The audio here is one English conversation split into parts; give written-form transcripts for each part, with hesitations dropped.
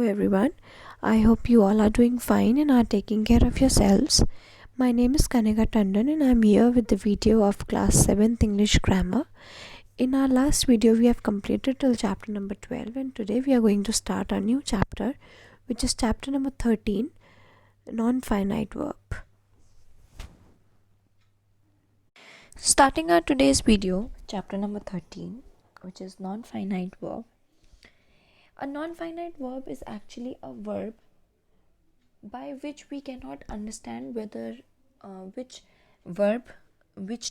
everyone. I hope you all are doing fine and are taking care of yourselves. My name is Kanika Tandon and I'm here with the video of Class 7 English Grammar. In our last video, we have completed till chapter number 12 and today we are going to start a new chapter, which is chapter number 13, Nonfinite Verb. Starting our today's video, chapter number 13, which is Nonfinite Verb. A non-finite verb is actually a verb by which we cannot understand whether which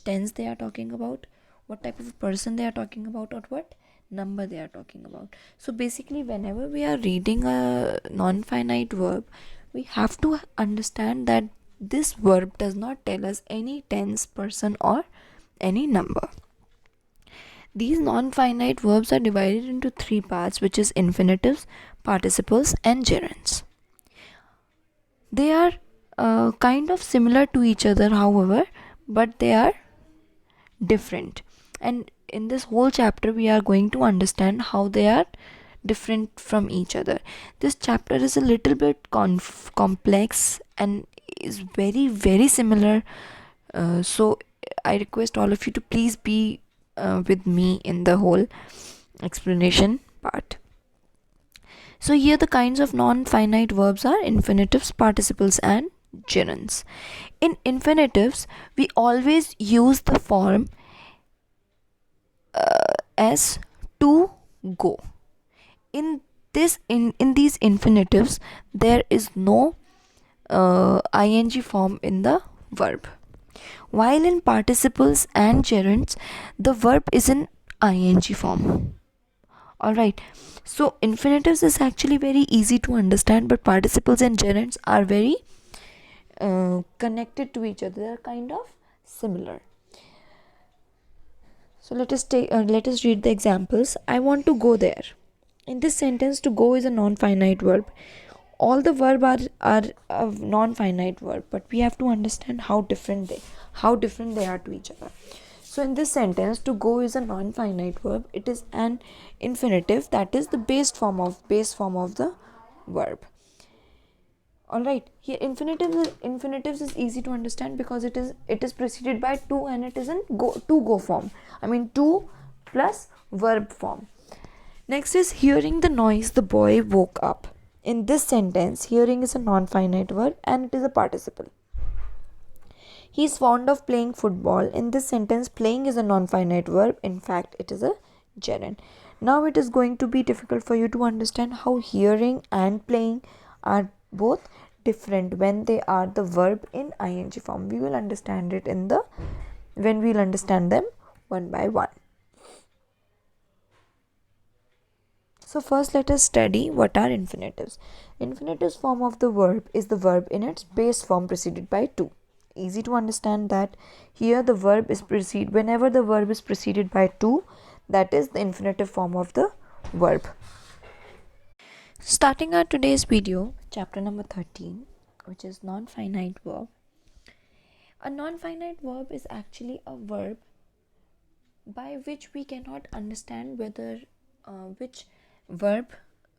tense they are talking about, what type of a person they are talking about, or what number they are talking about. So basically, whenever we are reading a non-finite verb, we have to understand that this verb does not tell us any tense, person, or any number. These non-finite verbs are divided into three parts, which is infinitives, participles, and gerunds. They are kind of similar to each other, however, but they are different. And in this whole chapter, we are going to understand how they are different from each other. This chapter is a little bit complex and is very, very similar. So I request all of you to please be with me in the whole explanation part. So here the kinds of non-finite verbs are infinitives, participles, and gerunds. In infinitives, we always use the form as to go. In these infinitives, there is no ing form in the verb. While in participles and gerunds, the verb is in ing form. Alright, so infinitives is actually very easy to understand, but participles and gerunds are very connected to each other. They are kind of similar. So let us read the examples. I want to go there. In this sentence, to go is a non-finite verb. All the verb are a non-finite verb, but we have to understand how different they are to each other. So in this sentence, to go is a non-finite verb. It is an infinitive, that is the base form of the verb. Alright, here infinitives is easy to understand because it is preceded by to and it is in go form. I mean to plus verb form. Next is hearing the noise, the boy woke up. In this sentence, hearing is a non-finite verb and it is a participle. He is fond of playing football. In this sentence, playing is a non-finite verb. In fact, it is a gerund. Now it is going to be difficult for you to understand how hearing and playing are both different when they are the verb in ing form. We will understand it when we'll understand them one by one. So first let us study what are infinitives. Infinitives form of the verb is the verb in its base form preceded by to. Easy to understand that here the verb is whenever the verb is preceded by to, that is the infinitive form of the verb. Starting our today's video, chapter number 13, which is non-finite verb. A non-finite verb is actually a verb by which we cannot understand whether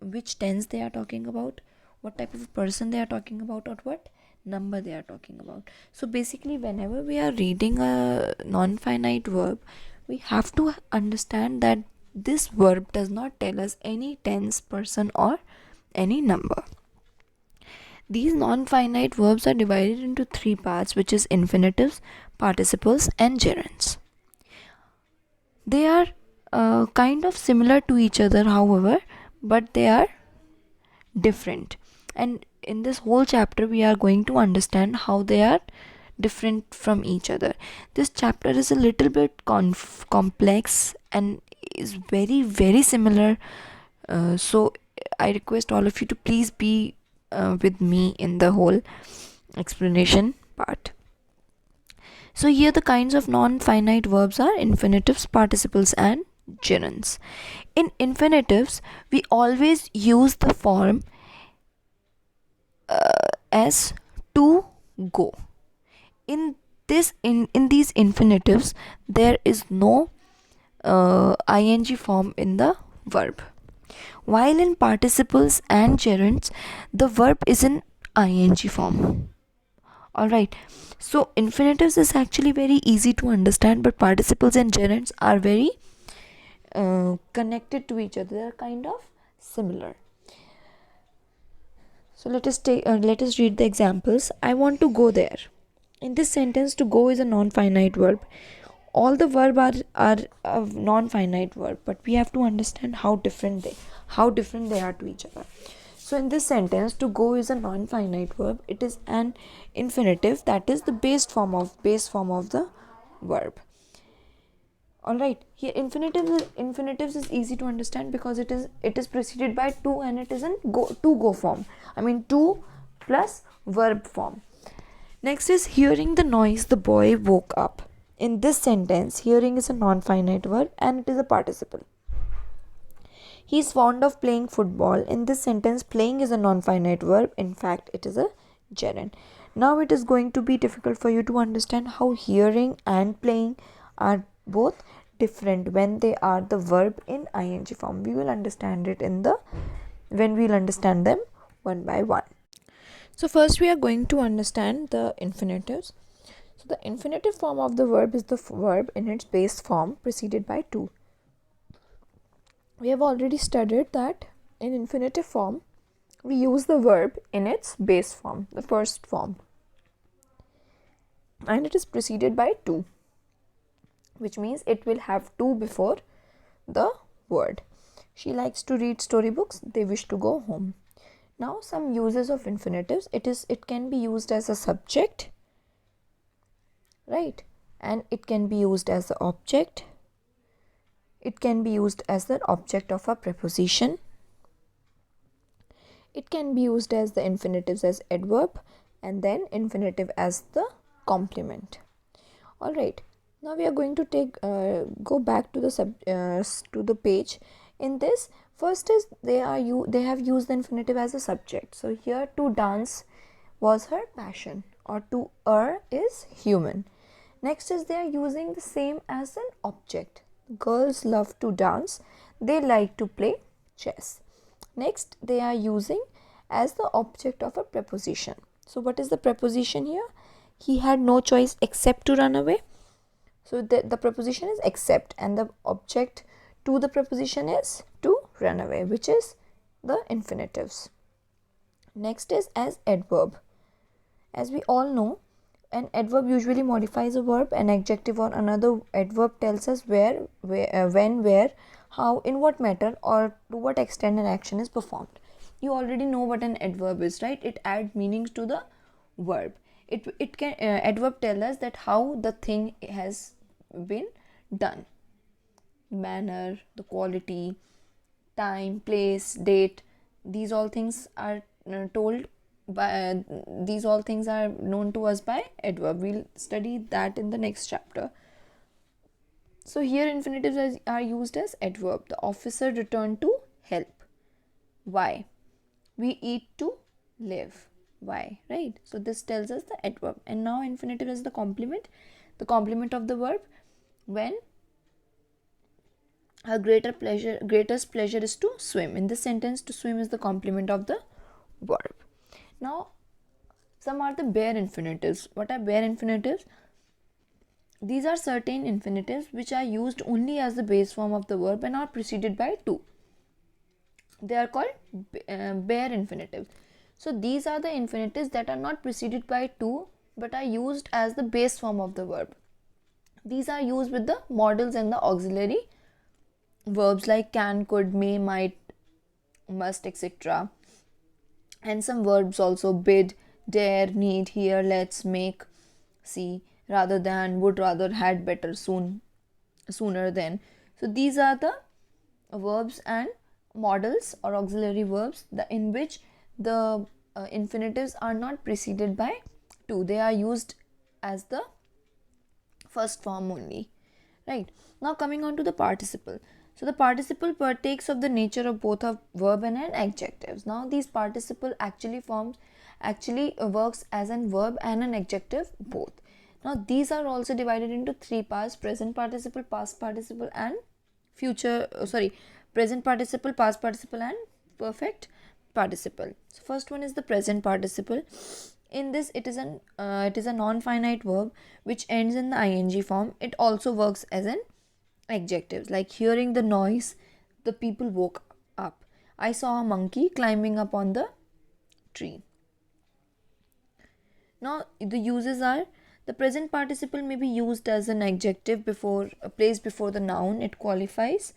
which tense they are talking about, what type of a person they are talking about, or what number they are talking about. So basically, whenever we are reading a non-finite verb, we have to understand that this verb does not tell us any tense, person, or any number. These non-finite verbs are divided into three parts, which is infinitives, participles, and gerunds. They are kind of similar to each other, however, but they are different. And in this whole chapter, we are going to understand how they are different from each other. This chapter is a little bit complex and is very, very similar. So I request all of you to please be with me in the whole explanation part. So here the kinds of non-finite verbs are infinitives, participles, and gerunds. In infinitives, we always use the form as to go. In these infinitives, there is no ing form in the verb. while in participles and gerunds the verb is in ing form. Alright, so infinitives is actually very easy to understand, but participles and gerunds are very connected to each other. They are kind of similar. So let us read the examples. I want to go there. In this sentence, to go is a non-finite verb. All the verb are a non-finite verb, but we have to understand how different they are to each other. So in this sentence, to go is a non-finite verb. It is an infinitive, that is the base form of the verb. Alright, here infinitives is easy to understand because it is preceded by to, and it is in go form. I mean to plus verb form. Next is hearing the noise, the boy woke up. In this sentence, hearing is a non-finite verb and it is a participle. He is fond of playing football. In this sentence, playing is a non-finite verb. In fact, it is a gerund. Now it is going to be difficult for you to understand how hearing and playing are both different when they are the verb in ing form. We will understand it when we'll understand them one by one. So first we are going to understand the infinitives. So the infinitive form of the verb is the verb in its base form preceded by to. We have already studied that in infinitive form we use the verb in its base form, the first form, and it is preceded by to, which means it will have to before the word. She likes to read storybooks. They wish to go home. Now some uses of infinitives. It can be used as a subject, right? And it can be used as the object. It can be used as the object of a preposition. It can be used as the infinitives as adverb, and then infinitive as the complement. All right. Now we are going to go back to the page. In this, first is they have used the infinitive as a subject. So here, to dance was her passion, or to err is human. Next is they are using the same as an object. Girls love to dance. They like to play chess. Next, they are using as the object of a preposition. So what is the preposition here? He had no choice except to run away. So the preposition is except, and the object to the preposition is to run away, which is the infinitives. Next is as adverb. As we all know, an adverb usually modifies a verb. An adjective or another adverb tells us where, when, where, how, in what manner, or to what extent an action is performed. You already know what an adverb is, right? It adds meanings to the verb. It can adverb tell us that how the thing has been done, manner, the quality, time, place, date. These all things are told by these all things are known to us by adverb. We'll study that in the next chapter. So here infinitives are used as adverb. The officer returned to help. Why? We eat to live. Why? Right? So this tells us the adverb. And now infinitive is the complement of the verb. When her greatest pleasure is to swim. In this sentence, to swim is the complement of the verb. Now some are the bare infinitives. What are bare infinitives? These are certain infinitives which are used only as the base form of the verb and are preceded by to. They are called bare infinitives. So these are the infinitives that are not preceded by to but are used as the base form of the verb. These are used with the modals and the auxiliary verbs like can, could, may, might, must, etc. And some verbs also: bid, dare, need, hear, let's, make, see, rather than, would rather, had better, soon, sooner than. So these are the verbs and modals or auxiliary verbs in which the infinitives are not preceded by to. They are used as the first form only. Right. Now coming on to the participle. So the participle partakes of the nature of both a verb and an adjective. Now these participle actually works as an verb and an adjective both. Now these are also divided into three parts: present participle, past participle, and present participle, past participle, and perfect participle. So first one is the present participle. In this, it is a non-finite verb which ends in the ing form. It also works as an adjective, like hearing the noise, the people woke up. I saw a monkey climbing up on the tree. Now the uses are, the present participle may be used as an adjective before placed before the noun it qualifies,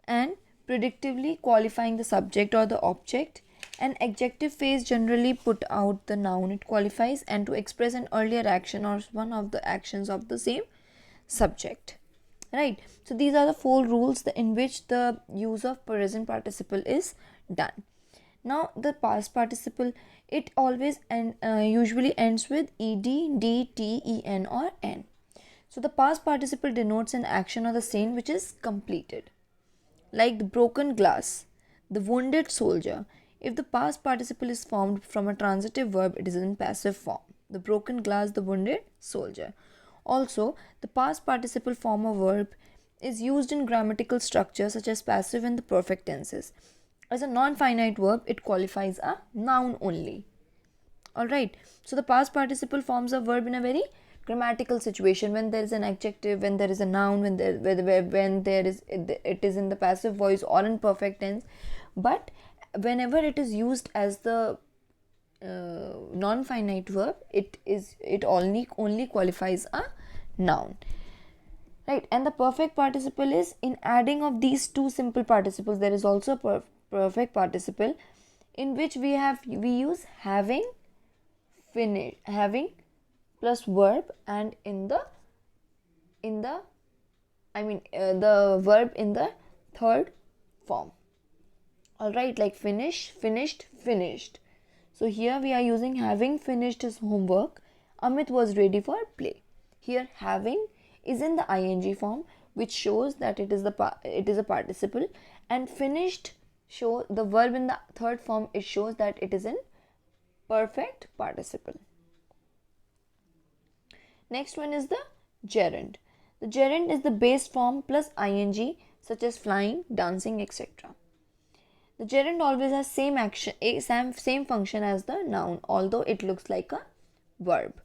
and predictively qualifying the subject or the object. An adjective phrase generally put out the noun it qualifies and to express an earlier action or one of the actions of the same subject. Right. So these are the 4 rules in which the use of present participle is done. Now the past participle, it always usually ends with ed, d, t, en or n. So the past participle denotes an action or the scene which is completed, like the broken glass, the wounded soldier. If the past participle is formed from a transitive verb, it is in passive form. The broken glass, the wounded soldier. Also, the past participle form of verb is used in grammatical structures such as passive and the perfect tenses. As a non-finite verb, it qualifies a noun only. Alright, so the past participle forms a verb in a very grammatical situation, when there is an adjective, when there is a noun, when there is it is in the passive voice or in perfect tense. But whenever it is used as the non-finite verb, it only qualifies a noun. Right, and the perfect participle is in adding of these 2 simple participles. There is also a perfect participle in which we use having plus verb, and the verb in the third form. All right, like finish, finished, finished. So here we are using having finished his homework, Amit was ready for play. Here having is in the ing form, which shows that it is a participle, and finished show the verb in the third form, it shows that it is in perfect participle. Next one is the gerund. The gerund is the base form plus ing, such as flying, dancing, etc. The gerund always has same function as the noun, although it looks like a verb.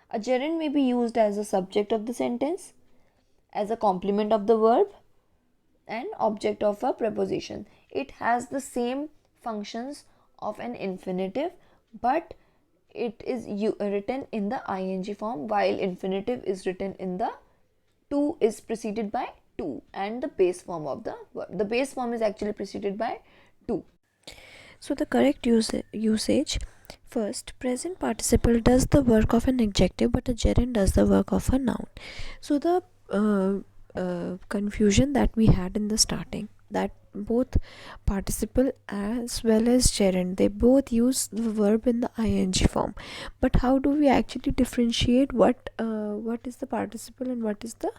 A gerund may be used as a subject of the sentence, as a complement of the verb, and object of a preposition. It has the same functions of an infinitive, but it is written in the ing form, while infinitive is written in the to is preceded by to, and the base form of the verb. The base form is actually preceded by to. So the correct usage: first, present participle does the work of an adjective, but a gerund does the work of a noun. So the confusion that we had in the starting, that both participle as well as gerund, they both use the verb in the ing form. But how do we actually differentiate what is the participle and what is the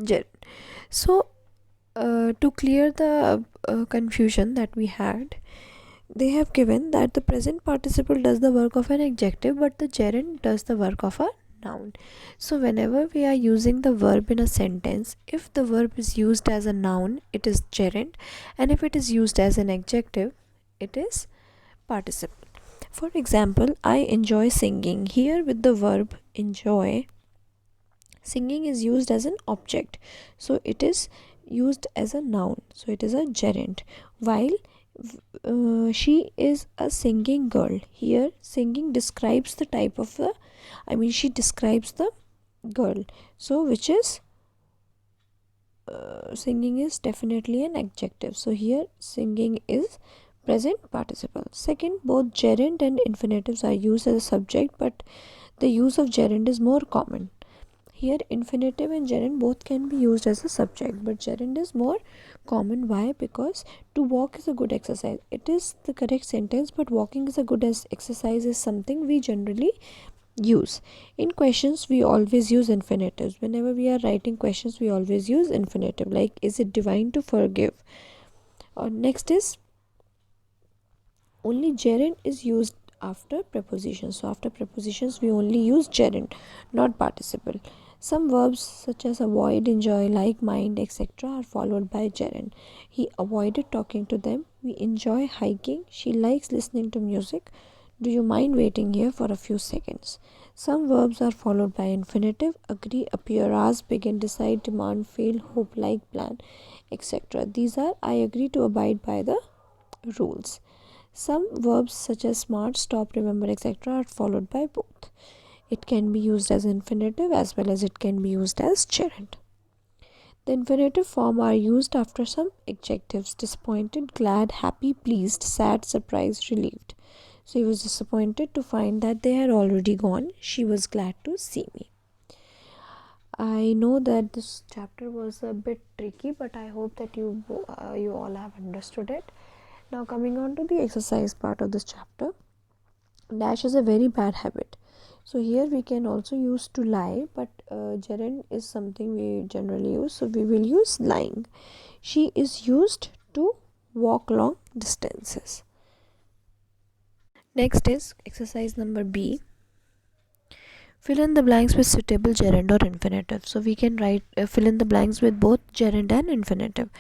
gerund? So to clear the confusion that we had, they have given that the present participle does the work of an adjective, but the gerund does the work of a noun. So whenever we are using the verb in a sentence, if the verb is used as a noun, it is gerund, and if it is used as an adjective, it is participle. For example, I enjoy singing. Here with the verb enjoy, singing is used as an object, so it is used as a noun, so it is a gerund. While she is a singing girl, here singing describes the type of she describes the girl, so which is singing is definitely an adjective, so here singing is present participle. Second, both gerund and infinitives are used as a subject, but the use of gerund is more common. Here infinitive and gerund both can be used as a subject, but gerund is more common. Why? Because to walk is a good exercise. It is the correct sentence, but walking is a good exercise is something we generally use. In questions, we always use infinitives. Whenever we are writing questions, we always use infinitive, like is it divine to forgive? Next is, only gerund is used after prepositions. So after prepositions, we only use gerund, not participle. Some verbs such as avoid, enjoy, like, mind, etc. are followed by gerund. He avoided talking to them. We enjoy hiking. She likes listening to music. Do you mind waiting here for a few seconds? Some verbs are followed by infinitive. Agree, appear, ask, begin, decide, demand, fail, hope, like, plan, etc. These are I agree to abide by the rules. Some verbs such as smart, stop, remember, etc. are followed by both. It can be used as infinitive as well as it can be used as gerund. The infinitive form are used after some adjectives: disappointed, glad, happy, pleased, sad, surprised, relieved. So he was disappointed to find that they had already gone. She was glad to see me. I know that this chapter was a bit tricky, but I hope that you all have understood it. Now coming on to the exercise part of this chapter. Dash is a very bad habit. So here we can also use to lie, but gerund is something we generally use, so we will use lying. She is used to walk long distances. Next is exercise number B. Fill in the blanks with suitable gerund or infinitive. So we can write fill in the blanks with both gerund and infinitive.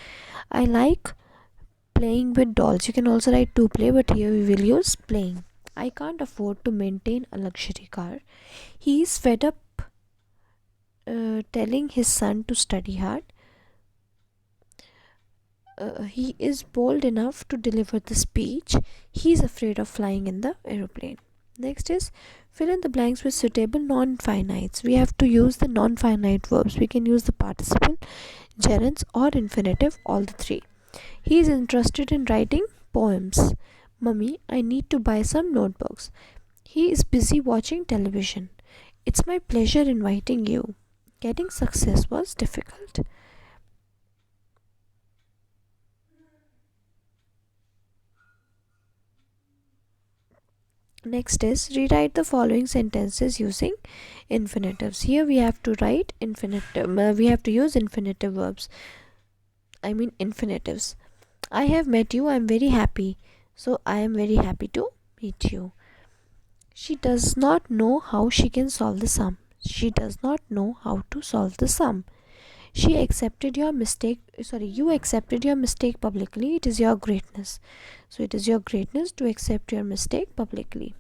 I like playing with dolls. You can also write to play, but here we will use playing. I can't afford to maintain a luxury car. He is fed up telling his son to study hard. He is bold enough to deliver the speech. He is afraid of flying in the aeroplane. Next is fill in the blanks with suitable non-finites. We have to use the non-finite verbs. We can use the participle, gerunds, or infinitive, all the three. He is interested in writing poems. Mummy, I need to buy some notebooks. He is busy watching television. It's my pleasure inviting you. Getting success was difficult. Next is rewrite the following sentences using infinitives. Here we have to write infinitive. We have to use infinitive verbs. I mean infinitives. I have met you. I am very happy. So I am very happy to meet you. She does not know how she can solve the sum. She does not know how to solve the sum. She accepted your mistake. Sorry, you accepted your mistake publicly. It is your greatness. So it is your greatness to accept your mistake publicly.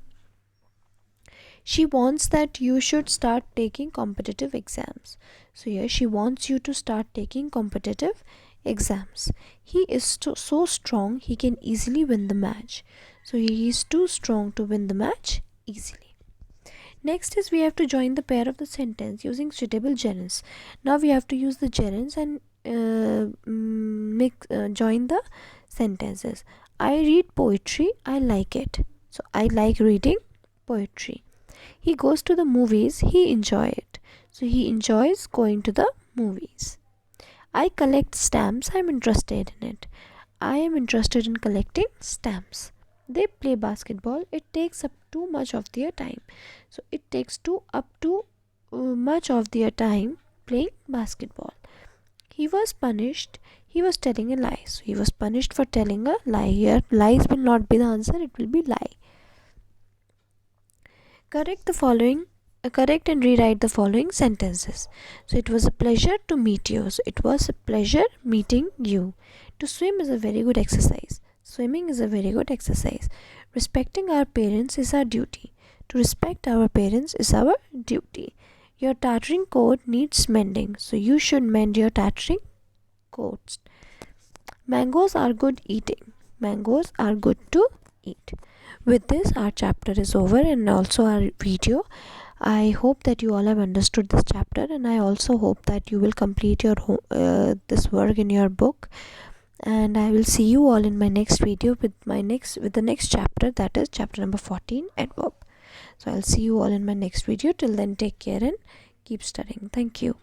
She wants that you should start taking competitive exams. So here she wants you to start taking competitive exams. He is so strong he can easily win the match. So he is too strong to win the match easily. Next is we have to join the pair of the sentence using suitable gerunds. Now we have to use the gerunds and join the sentences. I read poetry. I like it. So I like reading poetry. He goes to the movies. He enjoys it. So he enjoys going to the movies. I collect stamps. I'm interested in it. I am interested in collecting stamps. They play basketball. It takes up too much of their time. So it takes much of their time playing basketball. He was punished. He was telling a lie. So he was punished for telling a lie. Here lies will not be the answer. It will be lie. Correct and rewrite the following sentences. So it was a pleasure to meet you. So it was a pleasure meeting you. To swim is a very good exercise. Swimming is a very good exercise. Respecting our parents is our duty. To respect our parents is our duty. Your tattering coat needs mending, so you should mend your tattering coats. Mangoes are good eating. Mangoes are good to eat. With this, our chapter is over and also our video. I hope that you all have understood this chapter, and I also hope that you will complete your this work in your book. And I will see you all in my next video with the next chapter, that is chapter number 14, adverb. So I'll see you all in my next video. Till then, take care and keep studying. Thank you.